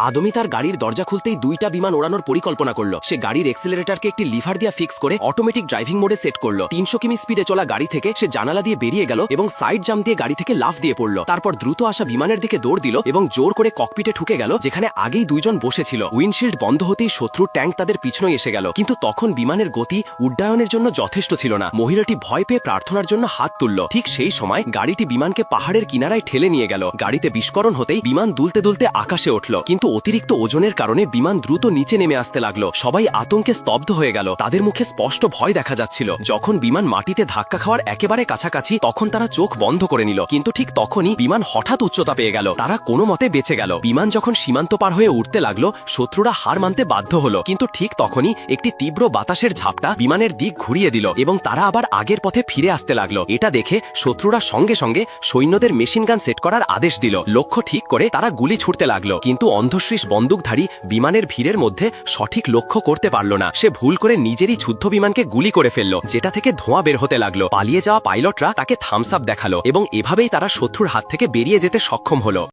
আদমি তার গাড়ির দরজা খুলতেই দুইটা বিমান ওড়ানোর পরিকল্পনা করলো। সে গাড়ির এক্সিলারেটরকে একটি লিভার দিয়ে ফিক্স করে অটোমেটিক ড্রাইভিং মোডে সেট করলো। 300 কিমি স্পিডে চলা গাড়ি থেকে সে জানালা দিয়ে বেরিয়ে গেল এবং সাইড জাম্প দিয়ে গাড়ি থেকে লাফ দিয়ে পড়লো। তারপর দ্রুত আসা বিমানের দিকে দৌড় দিল এবং জোর করে ককপিটে ঢুকে গেল, যেখানে আগেই দুইজন বসেছিল। উইন্ডশিল্ড বন্ধ হতেই শত্রুর ট্যাঙ্ক তাদের পিছনে এসে গেল, কিন্তু তখন বিমানের গতি উড্ডয়নের জন্য যথেষ্ট ছিল না। মহিলাটি ভয় পেয়ে প্রার্থনার জন্য হাত তুলল। ঠিক সেই সময় গাড়িটি বিমানকে পাহাড়ের কিনারায় ঠেলে নিয়ে গেল। গাড়িতে বিস্ফোরণ হতেই বিমান দুলতে দুলতে আকাশে উঠল, কিন্তু অতিরিক্ত ওজনের কারণে বিমান দ্রুত নিচে নেমে আসতে লাগলো। সবাই আতঙ্কে স্তব্ধ হয়ে গেল, তাদের মুখে স্পষ্ট ভয় দেখা যাচ্ছিল। যখন বিমান মাটিতে ধাক্কা খাওয়ার একেবারে কাছাকাছি, তখন তারা চোখ বন্ধ করে নিল, কিন্তু ঠিক তখনই বিমান হঠাৎ উচ্চতা পেয়ে গেল। তারা কোনো মতে বেঁচে গেল। বিমান যখন সীমান্ত পার হয়ে উঠতে লাগলো, শত্রুরা হার মানতে বাধ্য হলো, কিন্তু ঠিক তখনই একটি তীব্র বাতাসের ঝাপটা বিমানের দিক ঘুরিয়ে দিল এবং তারা আবার আগের পথে ফিরে আসতে লাগলো। এটা দেখে শত্রুরা সঙ্গে সঙ্গে সৈন্যদের মেশিন গান সেট করার আদেশ দিল। লক্ষ্য ঠিক করে তারা গুলি ছুটতে লাগলো, কিন্তু অন্ধশ্রীষ বন্দুকধারী বিমানের ভিড়ের মধ্যে সঠিক লক্ষ্য করতে পারল না। সে ভুল করে নিজেরই যুদ্ধ বিমানকে গুলি করে ফেলল, যেটা থেকে ধোঁয়া বের হতে লাগলো। পালিয়ে যাওয়া পাইলটরা তাকে থামস আপ দেখালো এবং এভাবেই তারা শত্রুর হাত থেকে বেরিয়ে যেতে সক্ষম হলো।